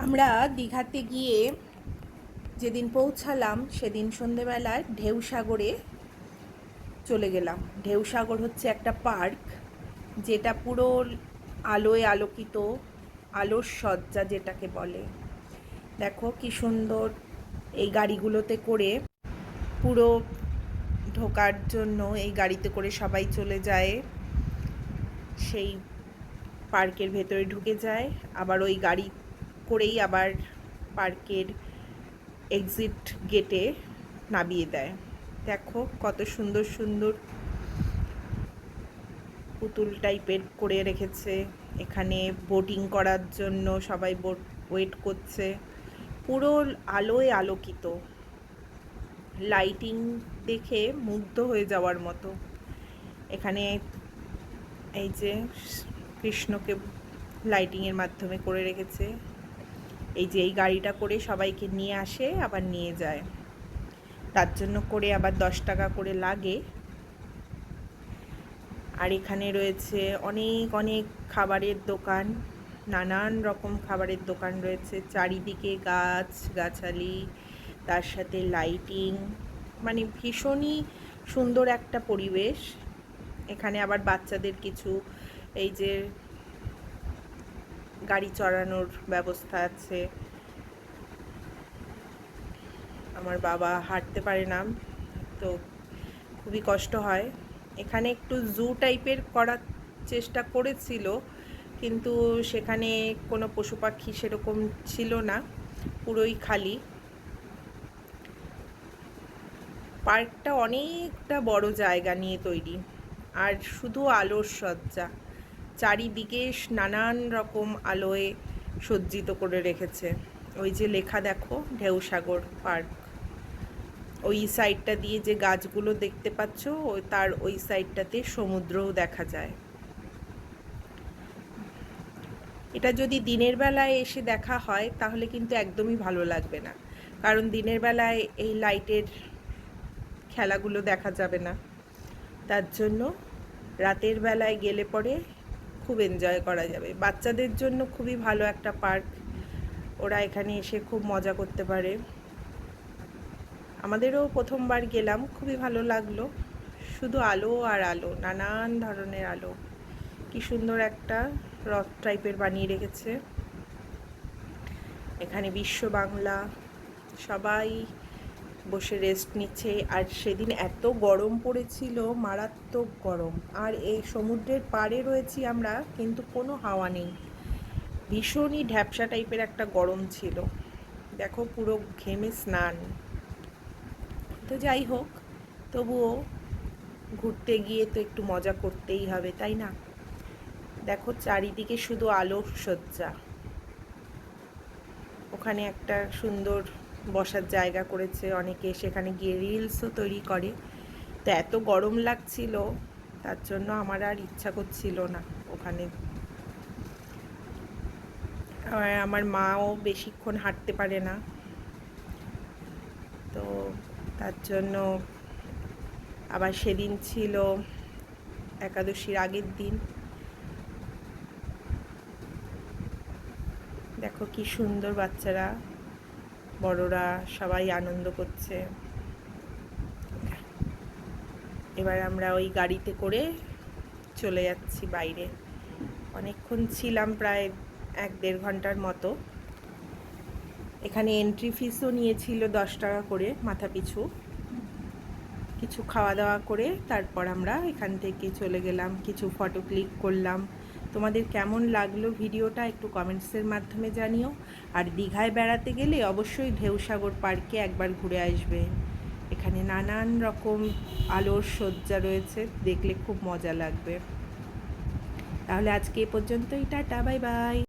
আমরা দীঘাতে গিয়ে যেদিন পৌঁছালাম সেদিন সন্ধেবেলায় ঢেউসাগরে চলে গেলাম। ঢেউসাগর হচ্ছে একটা পার্ক, যেটা পুরো আলোয় আলোকিত, আলোর সজ্জা যেটাকে বলে। দেখো কি সুন্দর এই গাড়িগুলোতে করে, পুরো ঢোকার জন্য এই গাড়িতে করে সবাই চলে যায়, সেই পার্কের ভেতরে ঢুকে যায়, আবার ওই গাড়ি করেই আবার পার্কের এক্সিট গেটে নামিয়ে দেয়। দেখো কত সুন্দর সুন্দর পুতুল টাইপের করে রেখেছে। এখানে বোটিং করার জন্য সবাই ওয়েট করছে। পুরো আলোয় আলোকিত, লাইটিং দেখে মুগ্ধ হয়ে যাওয়ার মতো। এখানে এই যে কৃষ্ণকে লাইটিংয়ের মাধ্যমে করে রেখেছে। এই যে এই গাড়িটা করে সবাইকে নিয়ে আসে আবার নিয়ে যায়, তার জন্য করে আবার 10 টাকা করে লাগে। আর এখানে রয়েছে অনেক অনেক খাবারের দোকান, নানান রকম খাবারের দোকান রয়েছে। চারিদিকে গাছ গাছালি, তার সাথে লাইটিং, মানে ভীষণই সুন্দর একটা পরিবেশ। এখানে আবার বাচ্চাদের কিছু এই যে গাড়ি চড়ানোর ব্যবস্থা আছে। আমার বাবা হাঁটতে পারে না, তো খুবই কষ্ট হয়। এখানে একটু জু টাইপের করার চেষ্টা করেছিল, কিন্তু সেখানে কোনো পশু পাখি সেরকম ছিল না, পুরোই খালি। পার্কটা অনেকটা বড় জায়গা নিয়ে তৈরি, আর শুধু আলোর সজ্জা, চারিদিকে নানান রকম আলোয় সজ্জিত করে রেখেছে। ওই যে লেখা দেখো, ঢেউসাগর পার্ক। ওই সাইডটা দিয়ে যে গাছগুলো দেখতে পাচ্ছ, তার ওই সাইডটাতে সমুদ্রও দেখা যায়। এটা যদি দিনের বেলায় এসে দেখা হয় তাহলে কিন্তু একদমই ভালো লাগবে না, কারণ দিনের বেলায় এই লাইটের খেলাগুলো দেখা যাবে না। তার জন্য রাতের বেলায় গেলে পরে খুব এনজয় করা যাবে। বাচ্চাদের জন্য খুবই ভালো একটা পার্ক, ওরা এখানে এসে খুব মজা করতে পারে। আমাদেরও প্রথমবার গেলাম, খুবই ভালো লাগলো। শুধু আলো আর আলো, নানান ধরনের আলো। কি সুন্দর একটা রথ টাইপের বানিয়ে রেখেছে। এখানে বিশ্ব বাংলা সবাই বসে রেস্ট নিচ্ছে। আর সেদিন এত গরম পড়েছিল, মারাত্মক গরম। আর এই সমুদ্রের পাড়ে রয়েছি আমরা, কিন্তু কোনো হাওয়া নেই, ভীষণই ঢ্যাপসা টাইপের একটা গরম ছিল। দেখো পুরো ঘেমে স্নান। তো যাই হোক, তবুও ঘুরতে গিয়ে তো একটু মজা করতেই হবে, তাই না? দেখো চারিদিকে শুধু আলোর সজ্জা। ওখানে একটা সুন্দর বসার জায়গা করেছে, অনেকে সেখানে গিয়ে রিলসও তৈরি করে। তো এত গরম লাগছিল, তার জন্য আমার আর ইচ্ছা করছিল না ওখানে। আমার মাও বেশিক্ষণ হাঁটতে পারে না, তো তার জন্য আবার সেদিন ছিল একাদশীর আগের দিন। দেখো কি সুন্দর, বাচ্চারা বড়রা সবাই আনন্দ করছে। এবার আমরা ওই গাড়িতে করে চলে যাচ্ছি বাইরে। অনেকক্ষণ ছিলাম, প্রায় 1-1.5 ঘন্টার মতো। এখানে এন্ট্রি ফিসও নিয়েছিল 10 টাকা করে মাথা পিছু। কিছু খাওয়া দাওয়া করে তারপর আমরা এখান থেকে চলে গেলাম, কিছু ফটো ক্লিক করলাম। তোমাদের কেমন লাগলো ভিডিওটা একটু কমেন্টসের মাধ্যমে জানিও। আর দীঘায় বেড়াতে গেলে অবশ্যই ঢেউসাগর পার্কে একবার ঘুরে আসবে। এখানে নানান রকম আলোর সজ্জা রয়েছে, দেখলে খুব মজা লাগবে। তাহলে আজকে এ পর্যন্তই, টাটা, বাই বাই।